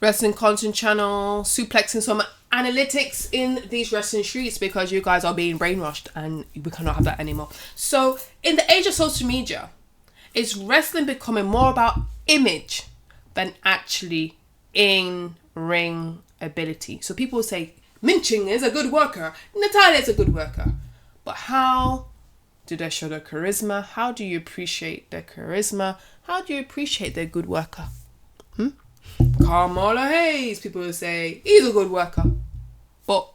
wrestling content channel, suplexing some analytics in these wrestling streets because you guys are being brainwashed and we cannot have that anymore. So in the age of social media, is wrestling becoming more about image than actually in-ring ability? So people will say, Minching is a good worker, Natalia is a good worker. But how do they show their charisma? How do you appreciate their charisma? How do you appreciate their good worker? Carmelo Hayes, people will say, he's a good worker. But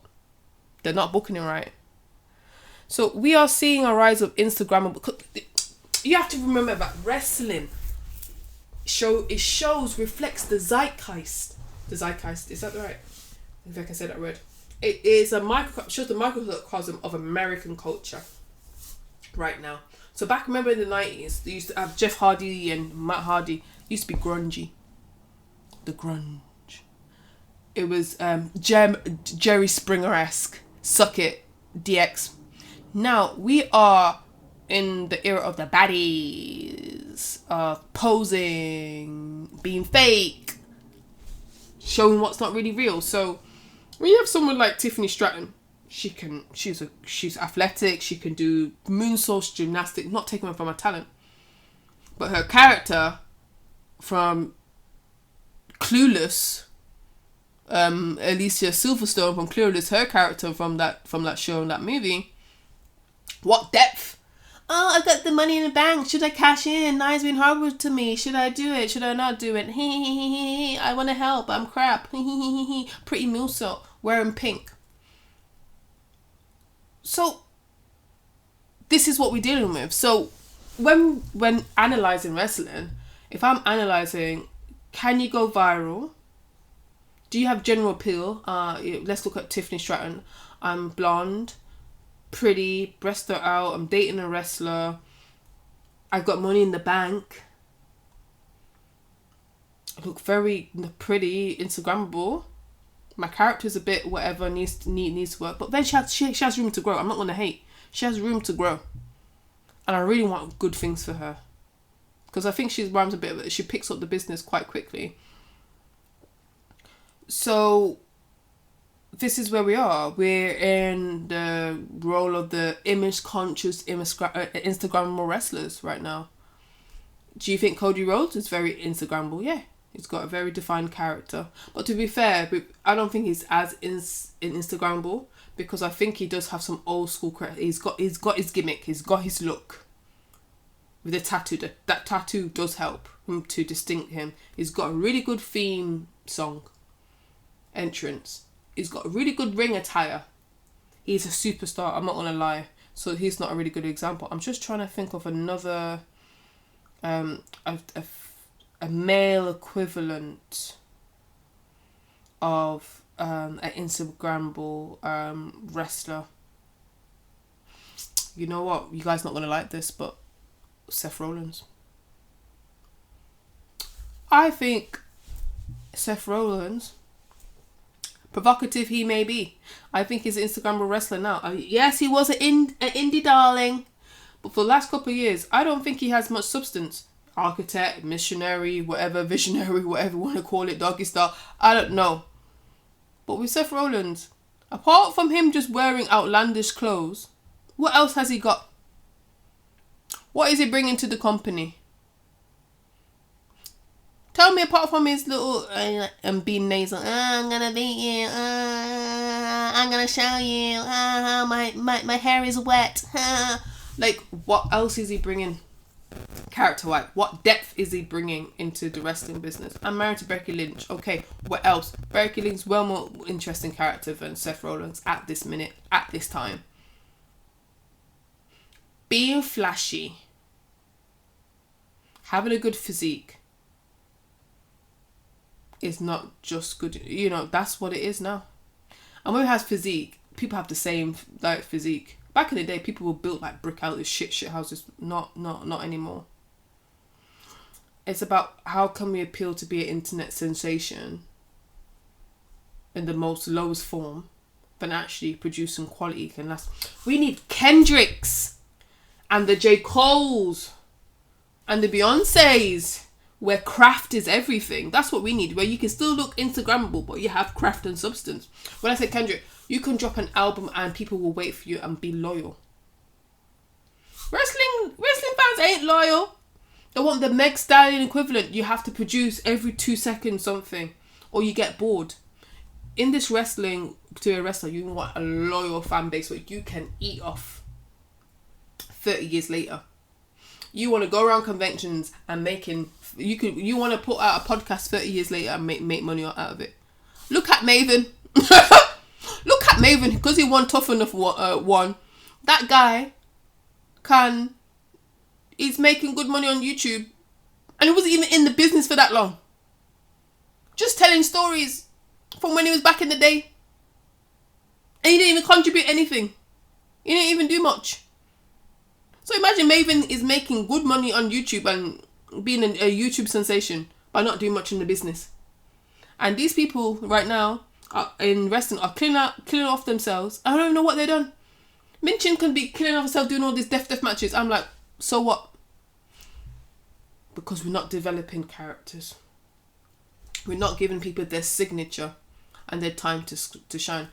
they're not booking him right. So we are seeing a rise of Instagram. You have to remember that wrestling reflects the zeitgeist. The zeitgeist, is that right? If I can say that word. It is shows the microcosm of American culture right now. So remember in the 90s, they used to have Jeff Hardy and Matt Hardy. Used to be grungy. The grunge. It was Jerry Springer-esque. Suck it, DX. Now we are in the era of the baddies, of posing, being fake, showing what's not really real. So when you have someone like Tiffany Stratton, she's athletic, she can do moonsaults, gymnastics, not taking away from her talent, but her character from Clueless, Alicia Silverstone from Clueless, her character from that show and that movie, what depth? Oh, I've got the money in the bank. Should I cash in? Nia's been horrible to me. Should I do it? Should I not do it? I want to help. I'm crap. Pretty moonsault, wearing pink. So this is what we're dealing with. So when analysing wrestling, if I'm analysing, can you go viral? Do you have general appeal? Let's look at Tiffany Stratton. I'm blonde, pretty, breasts are out, I'm dating a wrestler, I've got money in the bank, I look very pretty, Instagrammable, my character's a bit whatever, needs to work, but then she has room to grow. I'm not going to hate. She has room to grow. And I really want good things for her. Because I think she picks up the business quite quickly. So this is where we are. We're in the role of the image-conscious Instagrammable wrestlers right now. Do you think Cody Rhodes is very Instagrammable? Yeah, he's got a very defined character. But to be fair, I don't think he's as Instagrammable, because I think he does have some old school. He's got his gimmick. He's got his look. With the tattoo, that tattoo does help him to distinct him. He's got a really good theme song entrance. He's got a really good ring attire. He's a superstar, I'm not gonna lie. So he's not a really good example. I'm just trying to think of another a male equivalent of an Instagrammable wrestler. You know what? You guys not gonna like this, but Seth Rollins. I think Seth Rollins, provocative he may be, I think he's an Instagrammable wrestler now. Yes, he was an indie darling, but for the last couple of years, I don't think he has much substance. Architect, missionary, whatever, visionary, whatever you want to call it, doggy style, I don't know. But with Seth Rollins, apart from him just wearing outlandish clothes, what else has he got? What is he bringing to the company? Tell me, apart from his little being nasal, I'm gonna beat you, I'm gonna show you, my hair is wet. Like, what else is he bringing character-wise? What depth is he bringing into the wrestling business? I'm married to Becky Lynch. Okay, what else? Becky Lynch's well more interesting character than Seth Rollins at this minute, at this time. Being flashy, having a good physique is not just good. You know, that's what it is now. And when it has physique, people have the same like physique. Back in the day, people were built like brick houses, shit houses. Not anymore. It's about how can we appeal to be an internet sensation in the most lowest form, but actually producing quality can last. We need Kendricks and the J. Coles and the Beyoncés. where craft is everything. That's what we need, where you can still look Instagrammable, but you have craft and substance. When I say Kendrick, you can drop an album and people will wait for you and be loyal. Wrestling fans ain't loyal. They want the Meg Stallion equivalent. You have to produce every 2 seconds something, or you get bored. In this wrestling, to a wrestler, you want a loyal fan base where you can eat off 30 years later. You want to go around conventions and you want to put out a podcast 30 years later and make money out of it. Look at Maven. Look at Maven, because he won Tough Enough one. That guy he's making good money on YouTube, and he wasn't even in the business for that long. Just telling stories from when he was back in the day. And he didn't even contribute anything. He didn't even do much. So imagine Maven is making good money on YouTube and being a YouTube sensation by not doing much in the business. And these people right now in wrestling are killing off themselves. I don't even know what they've done. Minchin can be killing off himself doing all these death matches. I'm like, so what? Because we're not developing characters. We're not giving people their signature and their time to shine.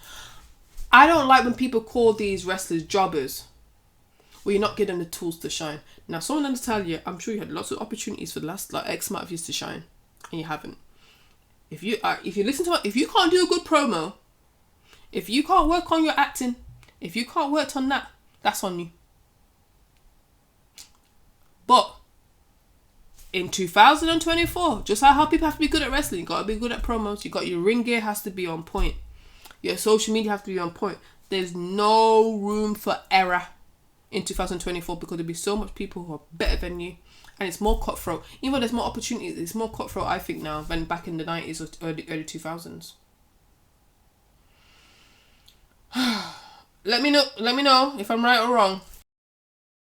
I don't like when people call these wrestlers jobbers, where you're not giving them the tools to shine. Now, someone will tell you, I'm sure you had lots of opportunities for the last X amount of years to shine, and you haven't. If you can't do a good promo, if you can't work on your acting, if you can't work on that, that's on you. But in 2024, just how people have to be good at wrestling, you got to be good at promos. You got your ring gear has to be on point. Your social media has to be on point. There's no room for error in 2024 because there'll be so much people who are better than you, and it's more cutthroat. Even though there's more opportunities, it's more cutthroat, I think, now than back in the 90s or early 2000s. Let me know if I'm right or wrong.